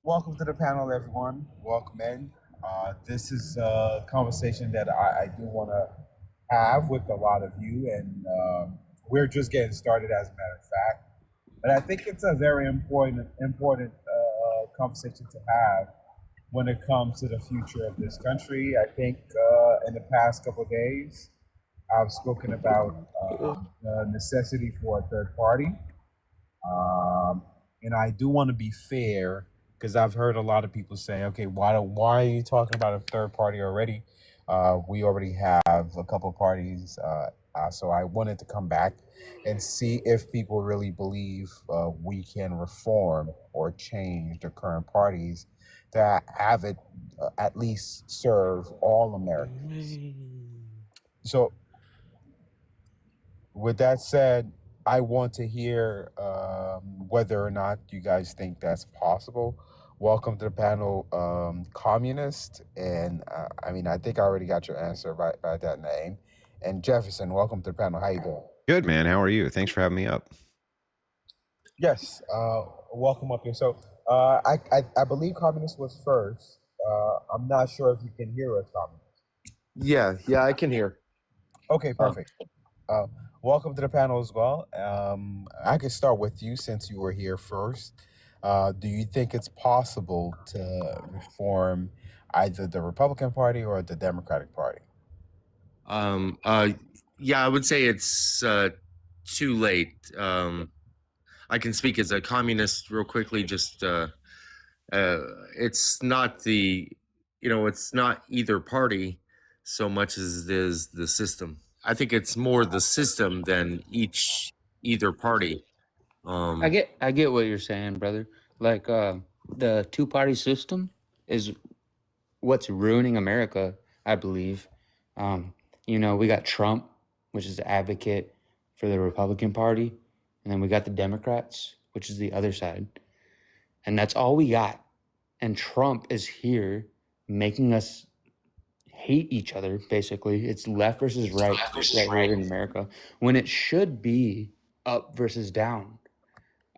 Welcome to the panel, everyone. Welcome in. This is a conversation that I do want to have with a lot of you, and we're just getting started, as a matter of fact. But I think it's a very important conversation to have when it comes to the future of this country. I think in the past couple of days, I've spoken about the necessity for a third party. And I do want to be fair because I've heard a lot of people say, okay, why are you talking about a third party already? We already have a couple of parties. So I wanted to come back and see if people really believe we can reform or change the current parties to have it at least serve all Americans. So with that said, I want to hear whether or not you guys think that's possible. Welcome to the panel, Communist. And I think I already got your answer by that name. And Jefferson, welcome to the panel. How you doing? Good, man. How are you? Thanks for having me up. Yes, welcome up here. So I believe Communist was first. I'm not sure if you can hear us, Communist. Yeah, I can hear. Okay, perfect. Welcome to the panel as well. I could start with you since you were here first. Do you think it's possible to reform either the Republican Party or the Democratic Party? Yeah, I would say it's too late. I can speak as a communist real quickly. Just it's not it's not either party so much as it is the system. I think it's more the system than either party. I get what you're saying, brother. Like the two-party system is what's ruining America, I believe. We got Trump, which is the advocate for the Republican Party, and then we got the Democrats, which is the other side. And that's all we got. And Trump is here making us hate each other, basically. It's left versus right here in America, when it should be up versus down.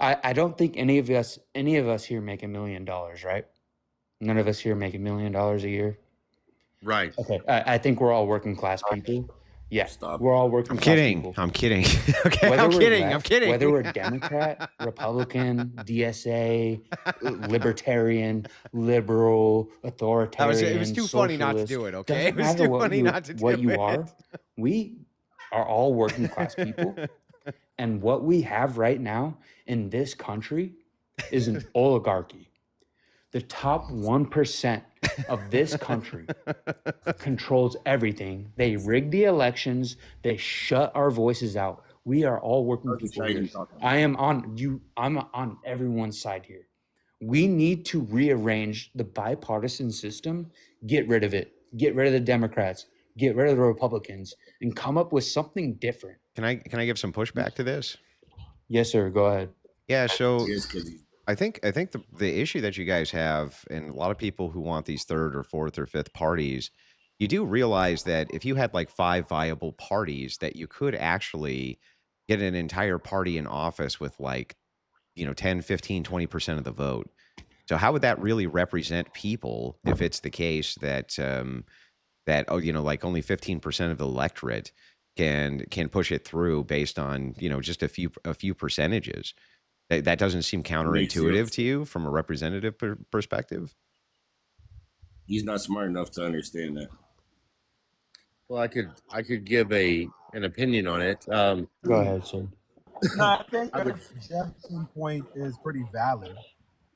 I don't think any of us here make $1 million, right? None of us here make $1 million a year. Right. Okay. I think we're all working class people. Yeah. Stop. We're all working class people. I'm kidding. Okay, Whether I'm we're kidding. left, I'm kidding. Whether we're Democrat, Republican, DSA, Libertarian, liberal, authoritarian, It was too funny not to socialist, do it, okay? It doesn't was matter too what funny you- not to do what you it. are. We are all working class people. And what we have right now in this country is an oligarchy. The top 1% of this country controls everything. They rig the elections. They shut our voices out. We are all working people here. I'm on everyone's side here. We need to rearrange the bipartisan system, get rid of it, get rid of the Democrats, get rid of the Republicans, and come up with something different. Can I give some pushback to this? Yes, sir. Go ahead. Yeah, so I think the issue that you guys have, and a lot of people who want these third or fourth or fifth parties, you do realize that if you had like 5 viable parties, that you could actually get an entire party in office with 10, 15, 20% of the vote. So how would that really represent people if it's the case that only 15% of the electorate can push it through based on just a few percentages? That doesn't seem counterintuitive to you from a representative perspective? He's not smart enough to understand that. Well, I could give an opinion on it. Go ahead, sir. No, I think Jefferson's point is pretty valid.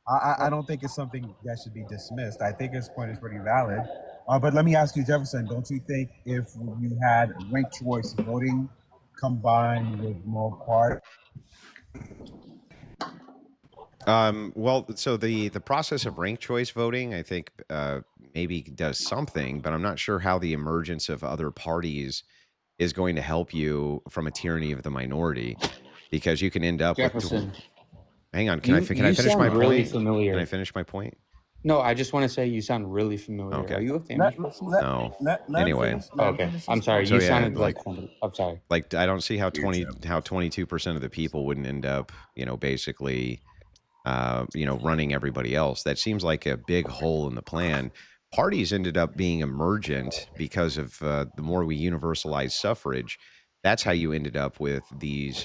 I don't think it's something that should be dismissed. I think his point is pretty valid. But let me ask you, Jefferson, don't you think if you had ranked choice voting combined with more parties? Well, so the process of ranked choice voting, I think maybe does something, but I'm not sure how the emergence of other parties is going to help you from a tyranny of the minority, because you can end up Jefferson. Hang on, can I finish my point? Can I finish my point? No, I just want to say you sound really familiar. Okay. Are you a famous person? No. Anyway. Okay, I'm sorry. So, You yeah, sounded like somebody. I'm sorry. I don't see how 22% of the people wouldn't end up, basically running everybody else. That seems like a big hole in the plan. Parties ended up being emergent because of the more we universalize suffrage. That's how you ended up with these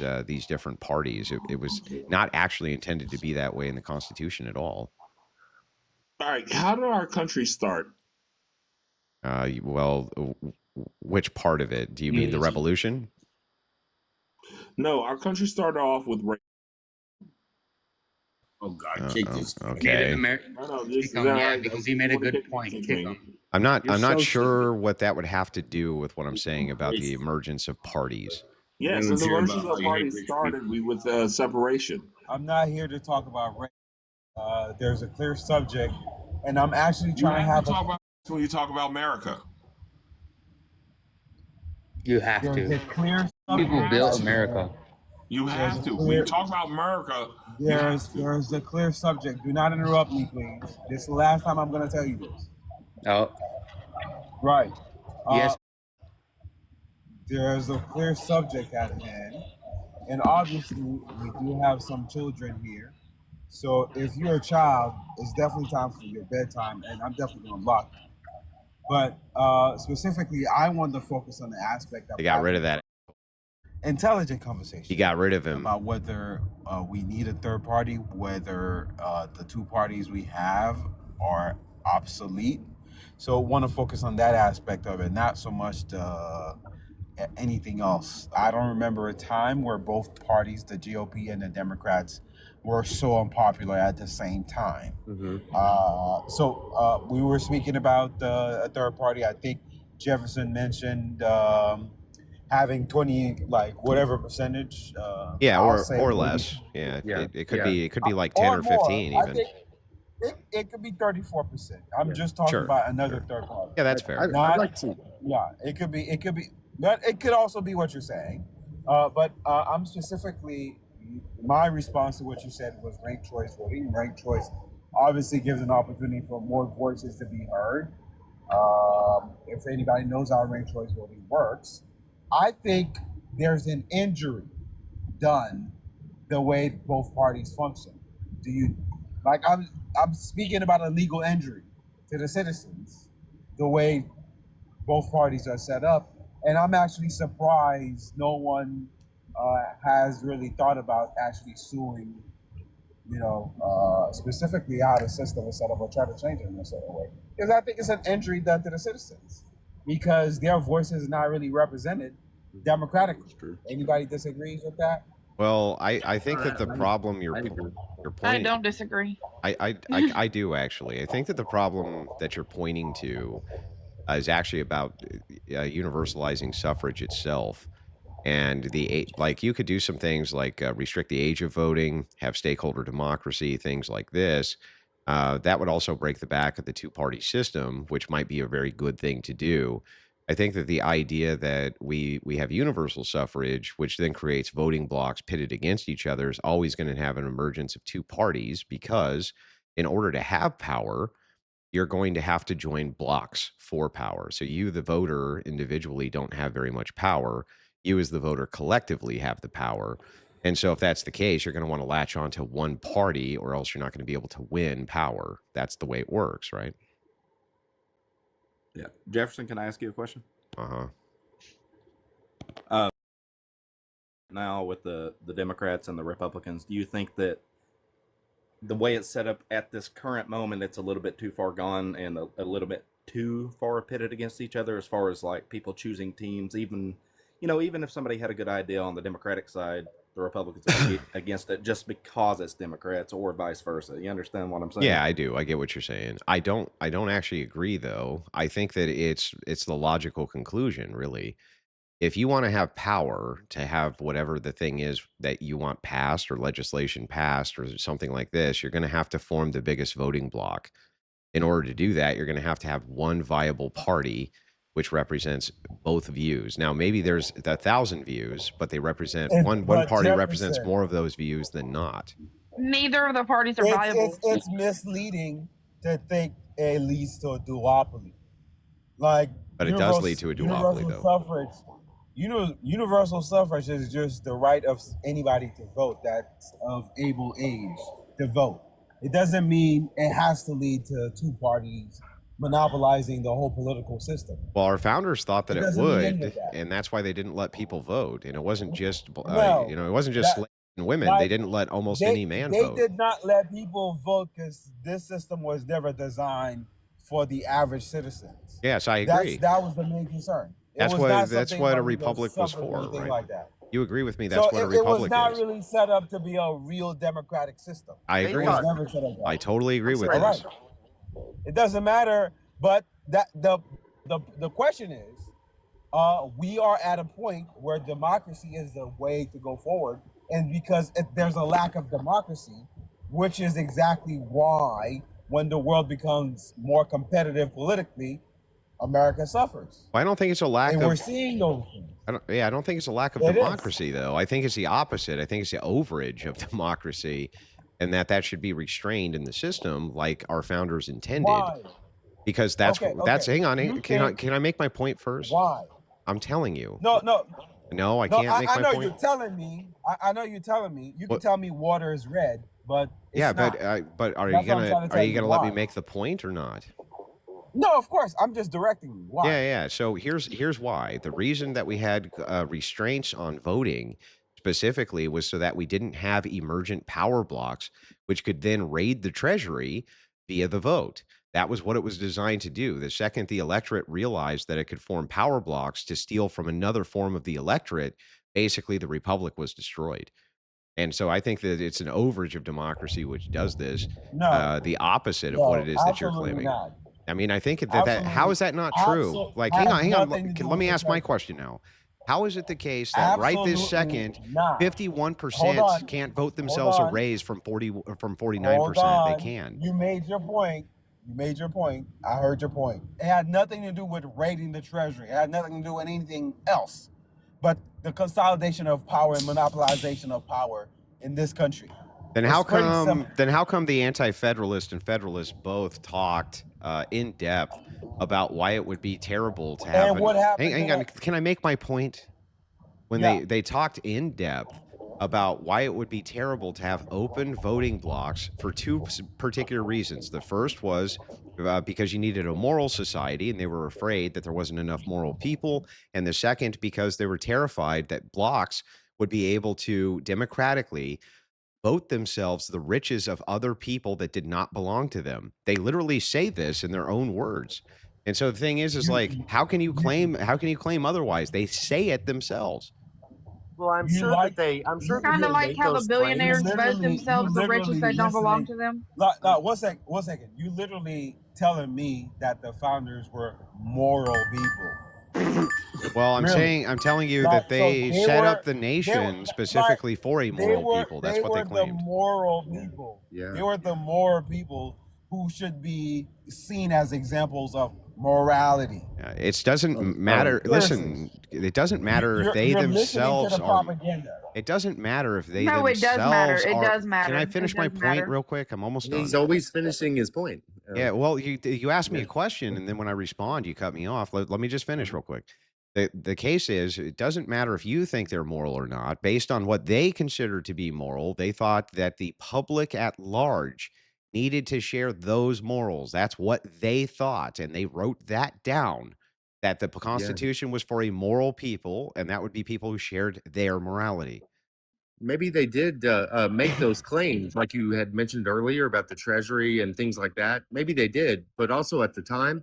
different parties. It was not actually intended to be that way in the Constitution at all. All right, how did our country start? Well, which part of it? Do you mean the revolution? No, our country started off with rape. Oh God, kick this. Okay. Because he made a good point. Kick him. I'm not so sure what that would have to do with what I'm saying about the emergence of parties. Yes, and Let's the hear versions about of how you hate parties rich started with separation. I'm not here to talk about race. There's a clear subject, and I'm actually You trying to have have to talk about when you talk about America. You have there's a to. clear People subject. built America. You have There's to. a When clear- you talk about America, you have to. There's a clear subject. Do not interrupt me, please. This is the last time I'm going to tell you this. Oh, Right. yes. There's a clear subject at hand, and obviously we do have some children here. So if you're a child, it's definitely time for your bedtime, and I'm definitely going to block you. But specifically, I wanted to focus on the aspect of They got rid of that. intelligent conversation. He got rid of him. About whether we need a third party, whether the two parties we have are obsolete. So want to focus on that aspect of it, not so much anything else. I don't remember a time where both parties, the GOP and the Democrats, were so unpopular at the same time. So we were speaking about a third party. I think Jefferson mentioned having 20, like whatever percentage. Yeah, I'll say or maybe- less. Yeah, Yeah, it could yeah. be like 10 or 15 more. I even. think it could be 34%. I'm just talking Sure, about another third party. Yeah, that's fair. I'd like to. Yeah, it could be, but it could also be what you're saying. But I'm specifically, my response to what you said was ranked choice voting. Ranked choice obviously gives an opportunity for more voices to be heard. If anybody knows how ranked choice voting works, I think there's an injury done the way both parties function. Do you, like, I'm speaking about a legal injury to the citizens, the way both parties are set up. And I'm actually surprised no one has really thought about actually suing, specifically how the system is set up or try to change it in a certain way. Because I think it's an injury done to the citizens because their voice is not really represented democratically. Anybody disagrees with that? Well, I think that the problem you're I pointing. don't disagree. I do actually. I think that the problem that you're pointing to is actually about universalizing suffrage itself, and like you could do some things like restrict the age of voting, have stakeholder democracy, things like this. That would also break the back of the two-party system, which might be a very good thing to do. I think that the idea that we have universal suffrage, which then creates voting blocks pitted against each other, is always going to have an emergence of two parties because in order to have power, you're going to have to join blocks for power. So you, the voter, individually don't have very much power. You, as the voter, collectively have the power. And so if that's the case, you're going to want to latch on to one party or else you're not going to be able to win power. That's the way it works, right? Yeah. Jefferson, can I ask you a question? Uh-huh. Now with the Democrats and the Republicans, do you think that the way it's set up at this current moment, it's a little bit too far gone and a little bit too far pitted against each other as far as like people choosing teams, even if somebody had a good idea on the Democratic side, the Republicans would be against it just because it's Democrats or vice versa. You understand what I'm saying? Yeah, I do. I get what you're saying. I don't actually agree though. I think that it's the logical conclusion, really. If you want to have power to have whatever the thing is that you want passed or legislation passed or something like this, you're going to have to form the biggest voting block. In order to do that, you're going to have one viable party which represents both views. Now, maybe there's 1,000 views, but they represent one party represents more of those views than not. Neither of the parties are viable. It's misleading to think it leads to a duopoly. Like, But it does lead to a duopoly, though. Suffrage, universal suffrage is just the right of anybody to vote that's of able age. the vote. It doesn't mean it has to lead to two parties monopolizing the whole political system. Well, our founders thought that It it doesn't mean any would, of that. and that's why they didn't let people vote. And it wasn't just, No, it wasn't just that slaves and women. They like didn't let almost any man they vote. did not let people vote because this system was never designed for the average citizens. Yes, I agree. That was the main concern. That's was what not that's something what a like the republic was suffrage or for, anything right? like that. You agree with me? That's So what a it was republic not is. really set up to be a real democratic system. I They agree. It was thought- never set up that I way. totally agree with All this. right. It doesn't matter, but that the question is, we are at a point where democracy is the way to go forward, and because there's a lack of democracy, which is exactly why when the world becomes more competitive politically, America suffers, Well, I don't think it's a lack and of. we're seeing those things. I don't think it's a lack of It is. democracy, though. I think it's the opposite. I think it's the overage of democracy, and that should be restrained in the system, like our founders intended. Why? Because that's Okay, that's. okay. Hang on. You Can I think- can I make my point first? Why? I'm telling you. No, No, I can't make I my know point. you're telling me. I know you're telling me. You can What- tell me water is red, but it's Yeah, not. but are you That's what I'm trying to gonna tell you, let me why? make the point or not? No, of course. I'm just directing you. Why? Yeah. So here's why. The reason that we had restraints on voting specifically was so that we didn't have emergent power blocks, which could then raid the treasury via the vote. That was what it was designed to do. The second the electorate realized that it could form power blocks to steal from another form of the electorate, basically the republic was destroyed. And so I think that it's an overage of democracy which does this, No. the opposite of No, what it is that you're absolutely claiming. not. I mean, I think that how is that not true? Absol- Like, has hang on. nothing to do Let me with ask my the- question now. How is it the case that right this Absolutely second, not. 51% Hold on. can't vote themselves a on. raise from 49%? Hold on. They can. You made your point. I heard your point. It had nothing to do with raiding the treasury. It had nothing to do with anything else, but the consolidation of power and monopolization of power in this country. Then It's how pretty come? simple. Then how come the anti-federalist and federalists both talked in depth about why it would be terrible to have? And what happened Hang to on. that? Can I make my point? When Yeah. they talked in depth about why it would be terrible to have open voting blocks for two particular reasons. The first was because you needed a moral society, and they were afraid that there wasn't enough moral people. And the second, because they were terrified that blocks would be able to democratically vote themselves the riches of other people that did not belong to them. They literally say this in their own words. And so the thing is like, how can you claim otherwise? They say it themselves. Well, I'm You sure like- that they. I'm sure Kind that of they like make how the those billionaires claims. vote themselves the riches that don't belong to them. No, 1 second. 1 second. You literally telling me that the founders were moral people. Well, Really? I'm telling you Right, that so they they set were- up the nation specifically for a moral people. That's what they the claimed. moral people. Yeah. They were the moral people who should be seen as examples of morality. It doesn't matter. Listen, it doesn't matter if they You're themselves listening to the are. propaganda. It doesn't matter if they No, it themselves does matter. It are. does matter. Can I It finish my does point matter. real quick? I'm almost done. He's always finishing his point. Yeah, well, you asked me a question, and then when I respond, you cut me off. Let me just finish real quick. The case is, it doesn't matter if you think they're moral or not. Based on what they consider to be moral, they thought that the public at large needed to share those morals. That's what they thought, and they wrote that down, that the Constitution was for a moral people, and that would be people who shared their morality. Maybe they did make those claims, like you had mentioned earlier about the Treasury and things like that. Maybe they did, but also at the time,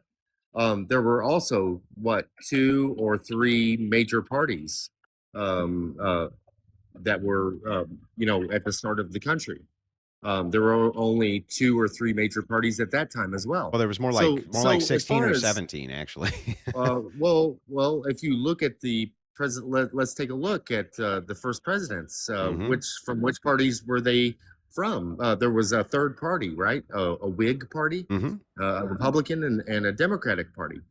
there were also 2 or 3 major parties that were at the start of the country. There were only 2 or 3 major parties at that time as well. Well, there was more So- like so as 16 far or as- 17, actually. well, if you look at the president, let's take a look at the first presidents. Mhm. From which parties were they from? There was a third party, right? A Whig party, Mhm. a Republican, and a Democratic party.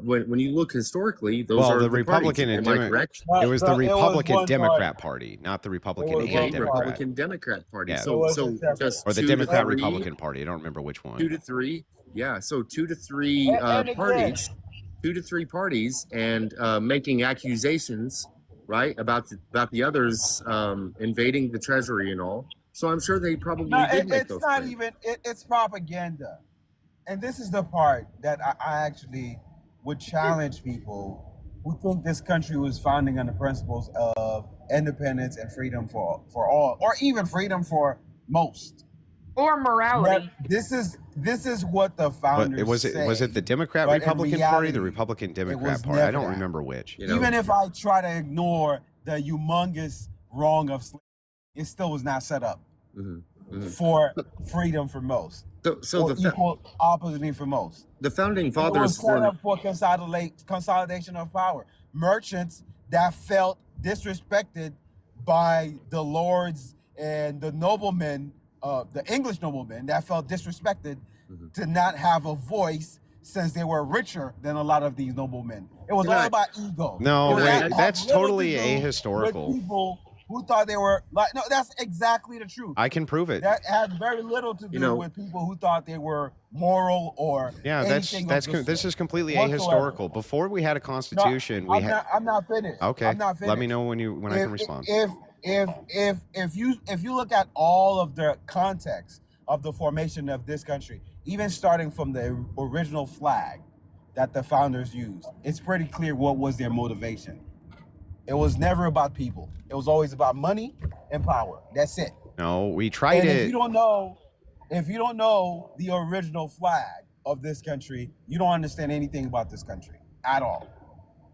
When you look historically, those Well, are the the Republican parties. and Am I Demo- correct? It was the It was Republican one Democrat Party, not the Republican was and one Okay, Democrat. Republican Democrat party. Yeah. It So wasn't separate. just Or the 2 to Democrat 3 Republican Party. I don't remember which one. 2 to 3, yeah. So 2 to 3 And again- parties, 2 to 3 parties, and making accusations, right, about the others invading the treasury and all. So I'm sure they probably No, did make it's those not claims. even. It's propaganda, and this is the part that I actually would challenge people who think this country was founding on the principles of independence and freedom for all, or even freedom for most. Or Yet morality. this is what the But founders was it say, the Democrat but in Republican Party, the reality, Republican it Democrat was Party? I never don't that. remember which. You know, Even if I try to ignore the humongous wrong of slavery, it still was not set up mhm, mhm. for freedom for most So or equal opportunity for most. the founding It was fathers set were up for consolidation of power. Merchants that felt disrespected by the lords and the noblemen, the English noblemen that felt disrespected Mhm. to not have a voice since they were richer than a lot of these noblemen. It was Can all I- about ego. No, Can I- That I- had that's little totally to do with ahistorical. people who thought they were like, no, that's exactly the truth. I can prove it. That had very little to do with people who thought they were moral or Yeah, anything of the this sort is completely whatsoever. ahistorical. Before we had a constitution, we had. I'm not finished. Okay, I'm not finished. let me know when I can respond. If you look at all of the context of the formation of this country, even starting from the original flag that the founders used, it's pretty clear what was their motivation. It was never about people. It was always about money and power. That's it. No, we tried And it. if you don't know the original flag of this country, you don't understand anything about this country at all.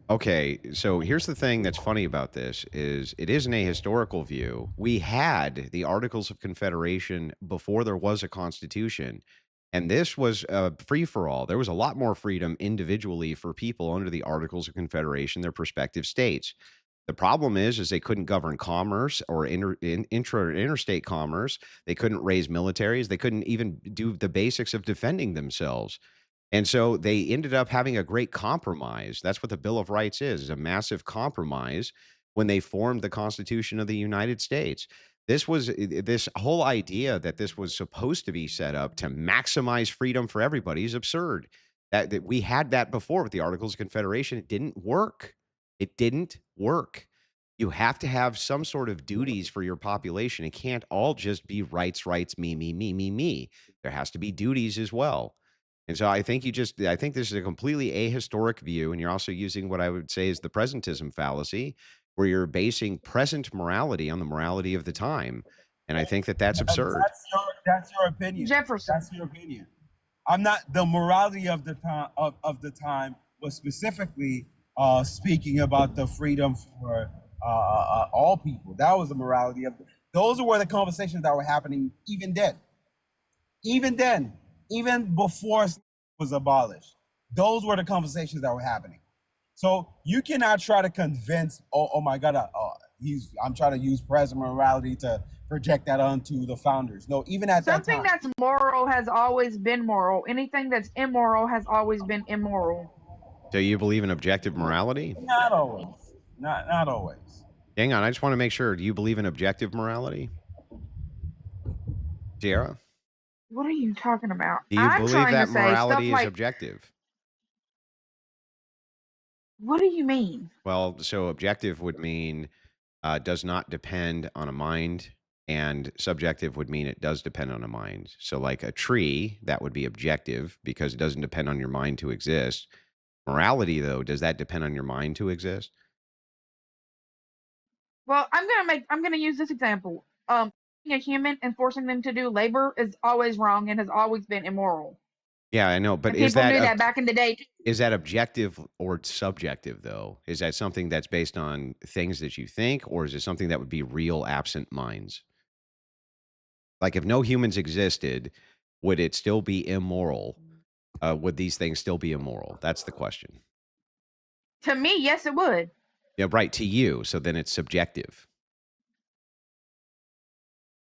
Okay, so here's the thing that's funny about this is it is an ahistorical view. We had the Articles of Confederation before there was a constitution, and this was free for all. There was a lot more freedom individually for people under the Articles of Confederation, their prospective states. The problem is they couldn't govern commerce or interstate commerce. They couldn't raise militaries. They couldn't even do the basics of defending themselves. And so they ended up having a great compromise. That's what the Bill of Rights is a massive compromise when they formed the Constitution of the United States. This whole idea that this was supposed to be set up to maximize freedom for everybody is absurd. That we had that before with the Articles of Confederation. It didn't work. It didn't work. You have to have some sort of duties for your population. It can't all just be rights, me, me, me, me, me. There has to be duties as well. And so I think I think this is a completely ahistoric view. And you're also using what I would say is the presentism fallacy, where you're basing present morality on the morality of the time. And I think that that's absurd. That's your opinion. Jefferson. That's your opinion. I'm not the morality of the time of the time was specifically speaking about the freedom for all people. That was the morality of those were the conversations that were happening even then. Even before slavery was abolished, those were the conversations that were happening. So you cannot try to convince, oh my God, I'm trying to use present morality to project that onto the founders. No, even at Something that time. that's moral has always been moral. Anything that's immoral has always been immoral. So you believe in objective morality? Not always. Not always. Hang on, I just want to make sure. Do you believe in objective morality? Sierra? What are you talking about? Do you I'm believe trying that to say stuff morality is like, objective? what do you mean? Well, so objective would mean does not depend on a mind, and subjective would mean it does depend on a mind. So like a tree, that would be objective because it doesn't depend on your mind to exist. Morality, though, does that depend on your mind to exist? Well, I'm gonna use this example. A human and forcing them to do labor is always wrong and has always been immoral. Yeah, I know, but And people knew that back in the day too. Is that objective or subjective, though? Is that something that's based on things that you think, or is it something that would be real absent minds? Like if no humans existed, would it still be immoral? Would these things still be immoral? That's the question. To me, yes, it would. Yeah, right, to you. So then it's subjective.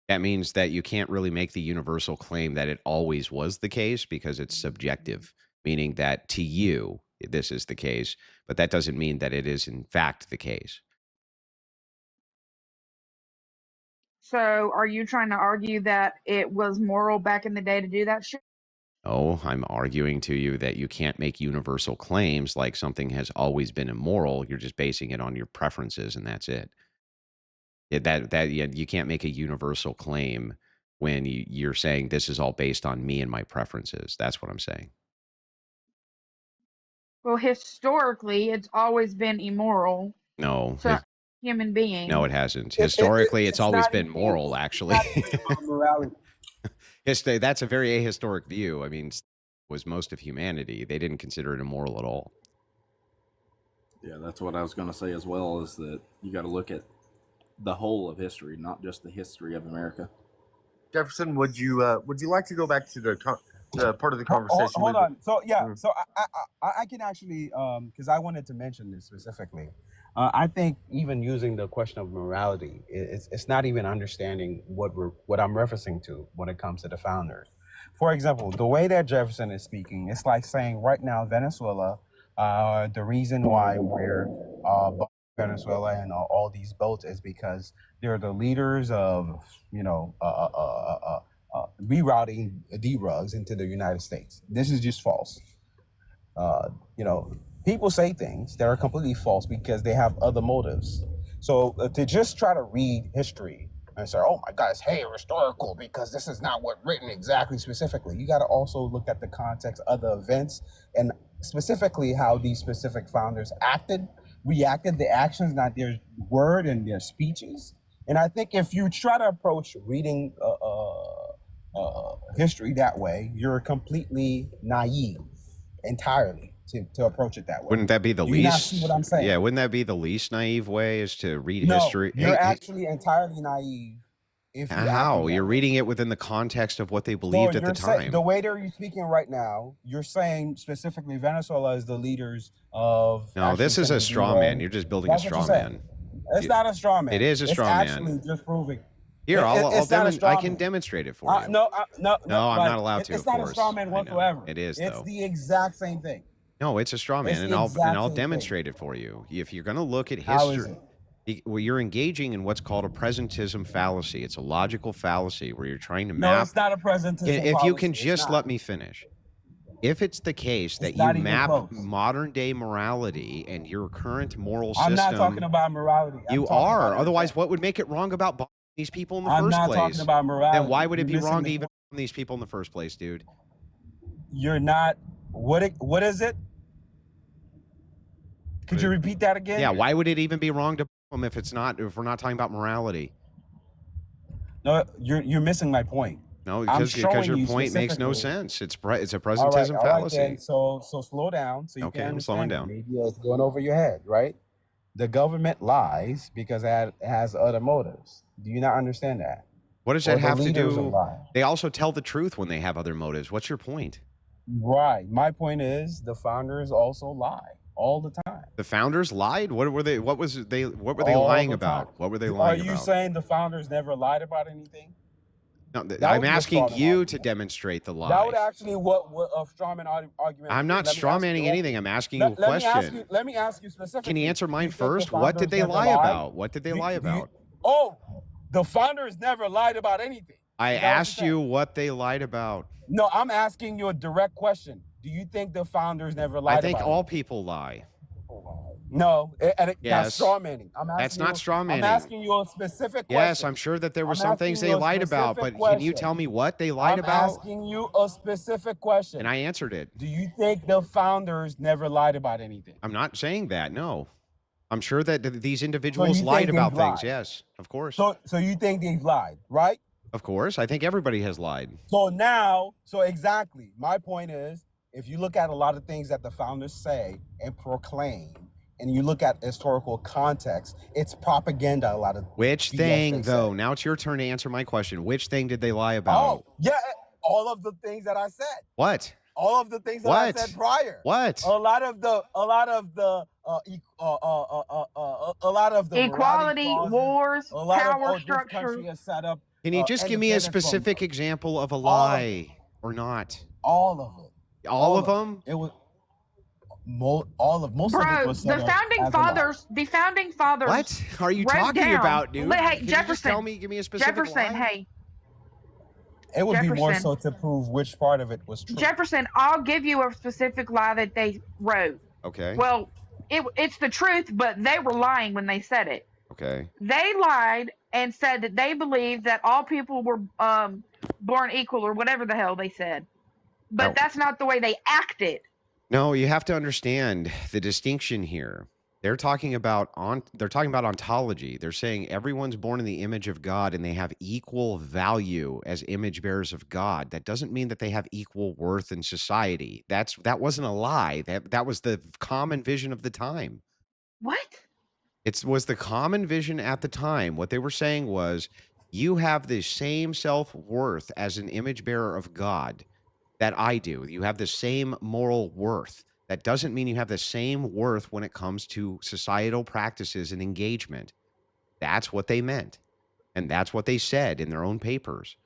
That means that you can't really make the universal claim that it always was the case because it's subjective, meaning that to you, this is the case, but that doesn't mean that it is in fact the case. So, are you trying to argue that it was moral back in the day to do that shit? Oh, I'm arguing to you that you can't make universal claims like something has always been immoral. You're just basing it on your preferences, and that's it. You can't make a universal claim when you're saying this is all based on me and my preferences. That's what I'm saying. Well, historically, it's always been immoral No, to human beings. no, it hasn't. Historically, it's always been moral, actually. Morality. That's a very ahistoric view. I mean, was most of humanity. They didn't consider it immoral at all. Yeah, that's what I was going to say as well, is that you got to look at the whole of history, not just the history of America. Jefferson, would you like to go back to the part of the conversation? Hold on. So yeah, so I can actually because I wanted to mention this specifically. I think even using the question of morality, it's not even understanding what I'm referencing to when it comes to the founders. For example, the way that Jefferson is speaking, it's like saying right now Venezuela, the reason why we're Venezuela and all these boats is because they're the leaders of rerouting drugs into the United States. This is just false. People say things that are completely false because they have other motives. So to just try to read history and say, oh my God, it's historical because this is not what written exactly specifically. You got to also look at the context of the events and specifically how these specific founders reacted, the actions, not their word and their speeches. And I think if you try to approach reading history that way, you're completely naive entirely to approach it that way. Wouldn't that be the Do you not least? see what I'm saying? Yeah, wouldn't that be the least naive way is to read No, history? you're actually entirely naive. If you How? act You're that reading it within the context of what they way. believed So at the you're time. the way that you're speaking right now, you're saying specifically Venezuela is the leaders of. No, this is a straw man. You're just building a That's what straw you're saying. man. It's not a straw man. It is a straw man. It's actually just proving. Here, It's I can demonstrate it for you. No, I'm not allowed to. It's of not course. a straw man I know. whatsoever. It is It's though. the exact same thing. No, it's a straw man, It's and the I'll exact same thing. demonstrate it for you. If you're going to look at How is history, well, you're engaging in what's called a presentism fallacy. It's a logical fallacy where you're trying to No, map. it's not a presentism If you can fallacy. It's just not. let me finish. If it's the case that It's you not even map close. modern day morality and your current moral I'm system, not talking about morality. you are. Otherwise, what would make it wrong about bombing these people in the I'm first not place? talking about morality. Then why would it You're be missing wrong the to even point. bomb these people in the first place, dude? You're not. What is it? Could you repeat that again? Yeah, why would it even be wrong to bomb them if we're not talking about morality? No, you're missing my point. No, I'm because showing your you point makes no specifically. sense. It's a All presentism right, fallacy. then. So slow down so you Okay, can I'm understand. slowing it. down. Maybe it's going over your head, right? The government lies because it has other motives. Do you not understand that? What does Or that the have to leaders do? lie. They also tell the truth when they have other motives. What's your point? Right. My point is the founders also lie all the time. The founders lied? What were they All lying the about? time. What were they Are lying you about? saying the founders never lied about anything? No, That I'm would be a asking strawman you to argument. demonstrate the That would lie. actually what a strawman argument. I'm would be. not Let me ask you strawmanning anything. I'm asking you a Let me ask question. you. Let me ask you specifically. Can you answer Do mine you think the first? What did founders they never lie lied? about? What did they lie about? Oh, the founders never lied about anything. I Is that what you're asked you saying? what they lied about. No, I'm asking you a direct question. Do you think the founders never lied I think about all anything? people lie. No, that's Yes. straw manning. That's not straw I'm manning. asking you a specific question. Yes, I'm sure that there were I'm some things asking they you a lied about, but specific can you question. tell me what they lied I'm about? asking you a specific question. And I answered it. Do you think the founders never lied about anything? I'm not saying that, no. I'm sure that these So individuals you lied think about they've things, lied? yes, of course. So you think they've lied, right? Of course, I think everybody has lied. So exactly, my point is, if you look at a lot of things that the founders say and proclaim, and you look at historical context, it's propaganda. A lot of Which BS thing, they though? say. Now it's your turn to answer my question. Which thing did they lie about? Oh, yeah, all of the things that I said. What? All of the things that I What? said prior. What? A lot of the morality Equality, clauses, wars, a lot of power this structure. country is set up. Can you just give me a independent from specific example of a all of lie or not? all of it. All of them? It was most of it Bro, was set the up founding as a lie. fathers. What are you wrote talking down- about, dude? Hey, Can you just Jefferson, tell me, give me a specific Jefferson, lie? hey, It would be more Jefferson. so to prove which part of it was true. Jefferson, I'll give you a specific lie that they wrote. Okay. Well, it's the truth, but they were lying when they said it. Okay. They lied and said that they believe that all people were born equal or whatever the hell they said. But Oh, that's not the way they acted. no, you have to understand the distinction here. They're talking about ontology. They're saying everyone's born in the image of God and they have equal value as image bearers of God. That doesn't mean that they have equal worth in society. That wasn't a lie. That was the common vision of the time. What? It was the common vision at the time. What they were saying was, you have the same self-worth as an image bearer of God that I do. You have the same moral worth. That doesn't mean you have the same worth when it comes to societal practices and engagement. That's what they meant. And that's what they said in their own papers.